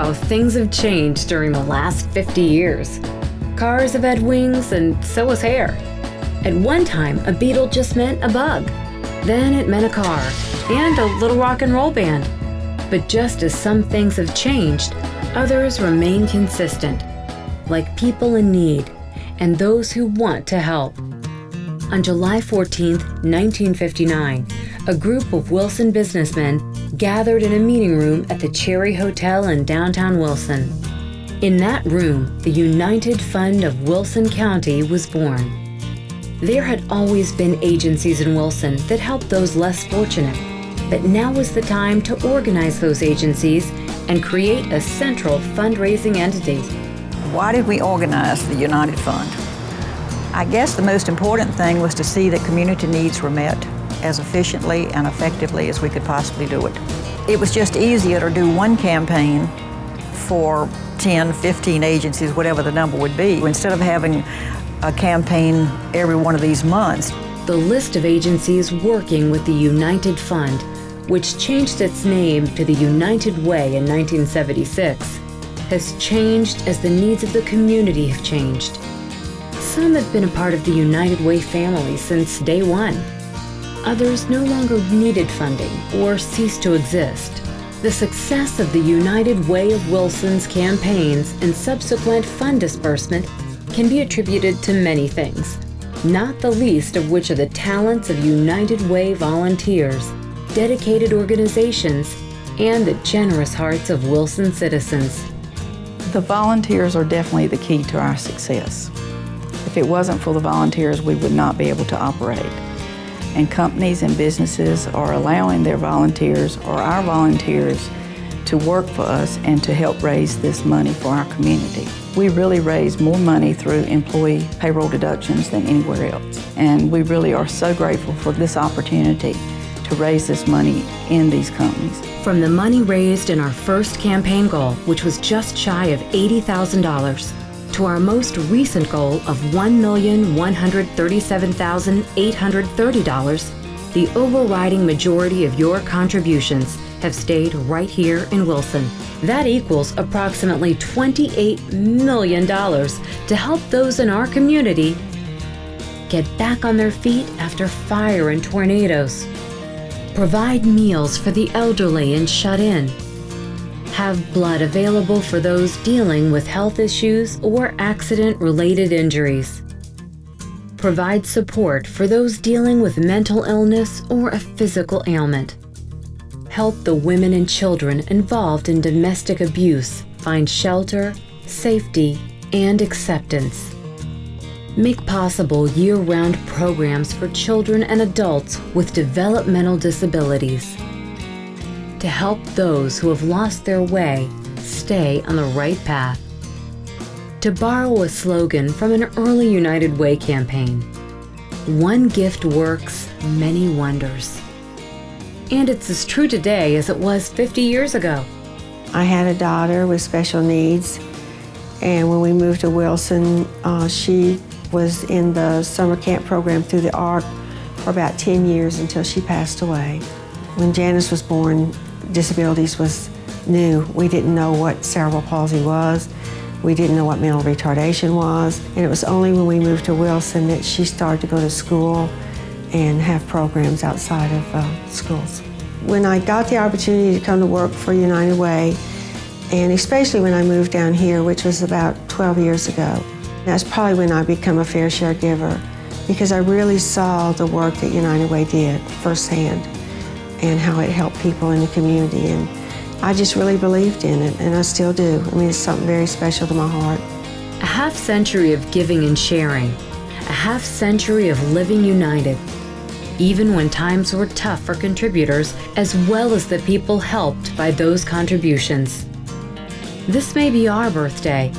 how things have changed during the last 50 years. Cars have had wings, and so has hair. At one time, a Beetle just meant a bug. Then it meant a car and a little rock and roll band. But just as some things have changed, others remain consistent, like people in need and those who want to help. On July 14, 1959, a group of Wilson businessmen gathered in a meeting room at the Cherry Hotel in downtown Wilson. In that room, the United Fund of Wilson County was born. There had always been agencies in Wilson that helped those less fortunate, but now was the time to organize those agencies and create a central fundraising entity. Why did we organize the United Fund? I guess the most important thing was to see that community needs were met as efficiently and effectively as we could possibly do it. It was just easier to do one campaign for 10, 15 agencies, whatever the number would be, instead of having a campaign every one of these months. The list of agencies working with the United Fund, which changed its name to the United Way in 1976, has changed as the needs of the community have changed. Some have been a part of the United Way family since day one. Others no longer needed funding or ceased to exist. The success of the United Way of Wilson's campaigns and subsequent fund disbursement can be attributed to many things, not the least of which are the talents of United Way volunteers, dedicated organizations, and the generous hearts of Wilson citizens. The volunteers are definitely the key to our success. If it wasn't for the volunteers, we would not be able to operate. And companies and businesses are allowing their volunteers or our volunteers to work for us and to help raise this money for our community. We really raise more money through employee payroll deductions than anywhere else. And we really are so grateful for this opportunity to raise this money in these companies. From the money raised in our first campaign goal, which was just shy of $80,000, to our most recent goal of $1,137,830, the overriding majority of your contributions have stayed right here in Wilson. That equals approximately $28 million to help those in our community get back on their feet after fire and tornadoes, provide meals for the elderly and shut-in, have blood available for those dealing with health issues or accident-related injuries, provide support for those dealing with mental illness or a physical ailment, help the women and children involved in domestic abuse find shelter, safety, and acceptance, make possible year-round programs for children and adults with developmental disabilities, to help those who have lost their way stay on the right path. To borrow a slogan from an early United Way campaign, one gift works many wonders. And it's as true today as it was 50 years ago. I had a daughter with special needs, and when we moved to Wilson, she was in the summer camp program through the ARC for about 10 years until she passed away. When Janice was born, disabilities was new. We didn't know what cerebral palsy was. We didn't know what mental retardation was. And it was only when we moved to Wilson that she started to go to school and have programs outside of schools. When I got the opportunity to come to work for United Way, and especially when I moved down here, which was about 12 years ago, that's probably when I became a fair share giver, because I really saw the work that United Way did firsthand and how it helped people in the community. And I just really believed in it, and I still do. I mean, it's something very special to my heart. A half century of giving and sharing, a half century of living united, even when times were tough for contributors as well as the people helped by those contributions. This may be our birthday,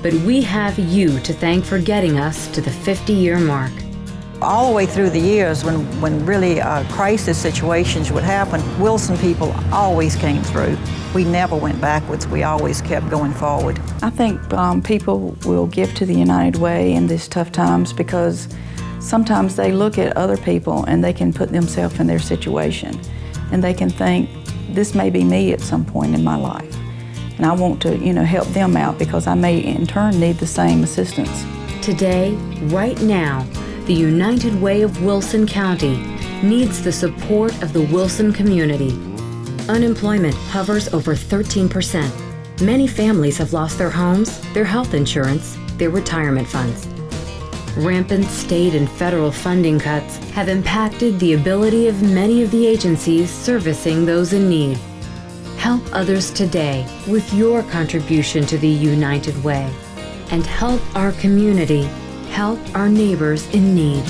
but we have you to thank for getting us to the 50-year mark. All the way through the years when really crisis situations would happen, Wilson people always came through. We never went backwards. We always kept going forward. I think people will give to the United Way in these tough times because sometimes they look at other people and they can put themselves in their situation and they can think, this may be me at some point in my life. And I want to, help them out because I may in turn need the same assistance. Today, right now, the United Way of Wilson County needs the support of the Wilson community. Unemployment hovers over 13%. Many families have lost their homes, their health insurance, their retirement funds. Rampant state and federal funding cuts have impacted the ability of many of the agencies servicing those in need. Help others today with your contribution to the United Way, and help our community help our neighbors in need.